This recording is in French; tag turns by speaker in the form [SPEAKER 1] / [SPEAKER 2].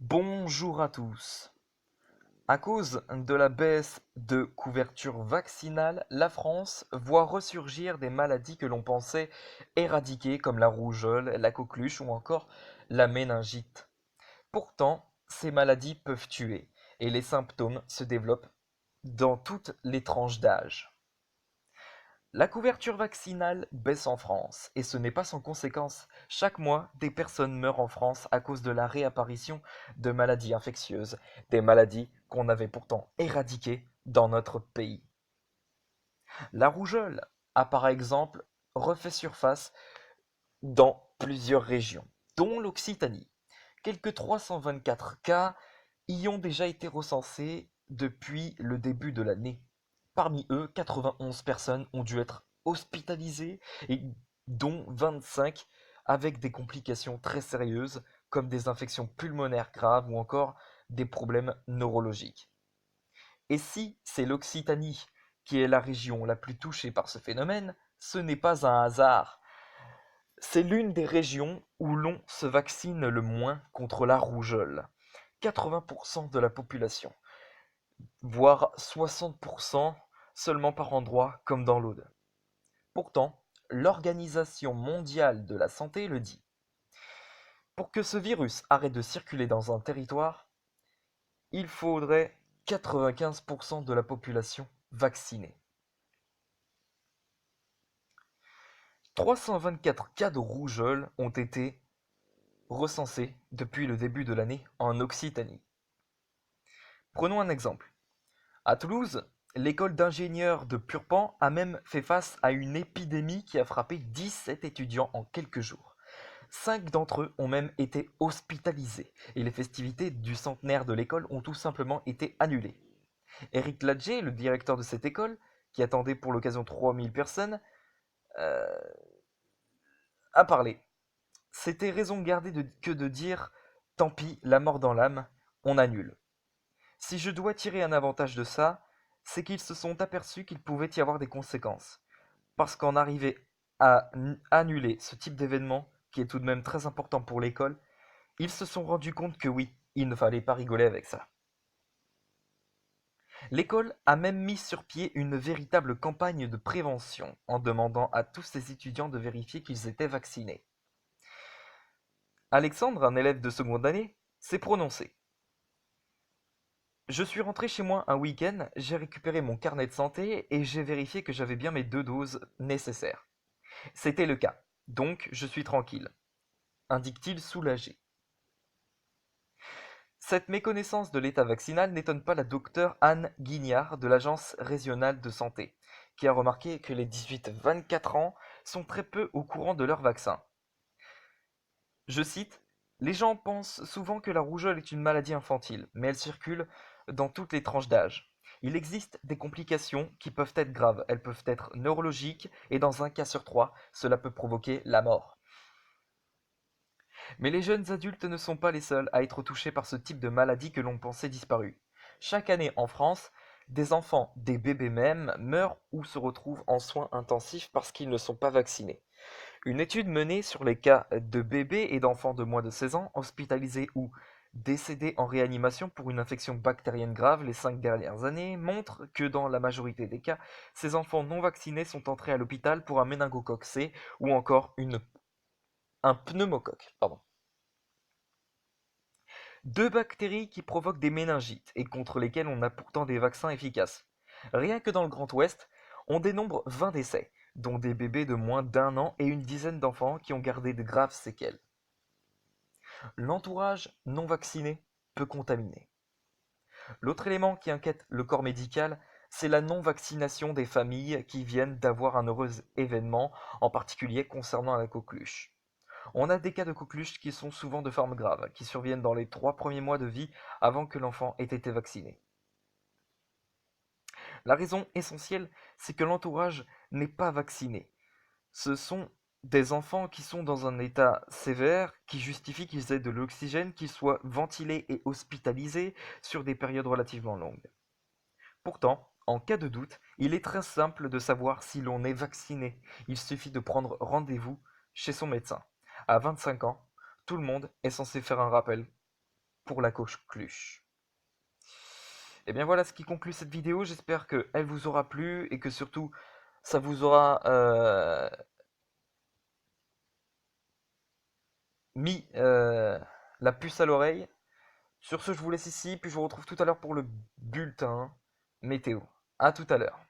[SPEAKER 1] Bonjour à tous. À cause de la baisse de couverture vaccinale, la France voit ressurgir des maladies que l'on pensait éradiquer comme la rougeole, la coqueluche ou encore la méningite. Pourtant, ces maladies peuvent tuer et les symptômes se développent dans toutes les tranches d'âge. La couverture vaccinale baisse en France, et ce n'est pas sans conséquence. Chaque mois, des personnes meurent en France à cause de la réapparition de maladies infectieuses, des maladies qu'on avait pourtant éradiquées dans notre pays. La rougeole a par exemple refait surface dans plusieurs régions, dont l'Occitanie. Quelques 324 cas y ont déjà été recensés depuis le début de l'année. Parmi eux, 91 personnes ont dû être hospitalisées, et dont 25 avec des complications très sérieuses comme des infections pulmonaires graves ou encore des problèmes neurologiques. Et si c'est l'Occitanie qui est la région la plus touchée par ce phénomène, ce n'est pas un hasard. C'est l'une des régions où l'on se vaccine le moins contre la rougeole. 80% de la population, voire 60% seulement par endroit comme dans l'Aude. Pourtant, l'Organisation mondiale de la santé le dit. Pour que ce virus arrête de circuler dans un territoire, il faudrait 95% de la population vaccinée. 324 cas de rougeole ont été recensés depuis le début de l'année en Occitanie. Prenons un exemple. À Toulouse, l'école d'ingénieurs de Purpan a même fait face à une épidémie qui a frappé 17 étudiants en quelques jours. 5 d'entre eux ont même été hospitalisés et les festivités du centenaire de l'école ont tout simplement été annulées. Éric Ladger, le directeur de cette école, qui attendait pour l'occasion 3000 personnes, euh, a parlé. C'était raison gardée que de dire tant pis, la mort dans l'âme, on annule. Si je dois tirer un avantage de ça, c'est qu'ils se sont aperçus qu'il pouvait y avoir des conséquences. Parce qu'en arriver à annuler ce type d'événement, qui est tout de même très important pour l'école, ils se sont rendus compte que oui, il ne fallait pas rigoler avec ça. L'école a même mis sur pied une véritable campagne de prévention en demandant à tous ses étudiants de vérifier qu'ils étaient vaccinés. Alexandre, un élève de seconde année, s'est prononcé. Je suis rentré chez moi un week-end, j'ai récupéré mon carnet de santé et j'ai vérifié que j'avais bien mes 2 doses nécessaires. C'était le cas, donc je suis tranquille, indique-t-il soulagé. Cette méconnaissance de l'état vaccinal n'étonne pas la docteure Anne Guignard de l'Agence régionale de santé, qui a remarqué que les 18-24 ans sont très peu au courant de leur vaccin. Je cite, les gens pensent souvent que la rougeole est une maladie infantile, mais elle circule dans toutes les tranches d'âge. Il existe des complications qui peuvent être graves, elles peuvent être neurologiques et dans un cas sur 3, cela peut provoquer la mort. Mais les jeunes adultes ne sont pas les seuls à être touchés par ce type de maladie que l'on pensait disparue. Chaque année en France, des enfants, des bébés même, meurent ou se retrouvent en soins intensifs parce qu'ils ne sont pas vaccinés. Une étude menée sur les cas de bébés et d'enfants de moins de 16 ans hospitalisés ou décédés en réanimation pour une infection bactérienne grave les 5 dernières années montre que dans la majorité des cas, ces enfants non vaccinés sont entrés à l'hôpital pour un méningocoque C ou encore un pneumocoque. Deux bactéries qui provoquent des méningites et contre lesquelles on a pourtant des vaccins efficaces. Rien que dans le Grand Ouest, on dénombre 20 décès, dont des bébés de moins d'1 an et une dizaine d'enfants qui ont gardé de graves séquelles. L'entourage non vacciné peut contaminer. L'autre élément qui inquiète le corps médical, c'est la non-vaccination des familles qui viennent d'avoir un heureux événement, en particulier concernant la coqueluche. On a des cas de coqueluche qui sont souvent de forme grave, qui surviennent dans les 3 premiers mois de vie avant que l'enfant ait été vacciné. La raison essentielle, c'est que l'entourage n'est pas vacciné. Ce sont des enfants qui sont dans un état sévère qui justifie qu'ils aient de l'oxygène, qu'ils soient ventilés et hospitalisés sur des périodes relativement longues. Pourtant, en cas de doute, il est très simple de savoir si l'on est vacciné. Il suffit de prendre rendez-vous chez son médecin. À 25 ans, tout le monde est censé faire un rappel pour la coqueluche. Et bien voilà ce qui conclut cette vidéo, j'espère qu'elle vous aura plu et que surtout ça vous aura mis la puce à l'oreille. Sur ce, je vous laisse ici, puis je vous retrouve tout à l'heure pour le bulletin météo. À tout à l'heure.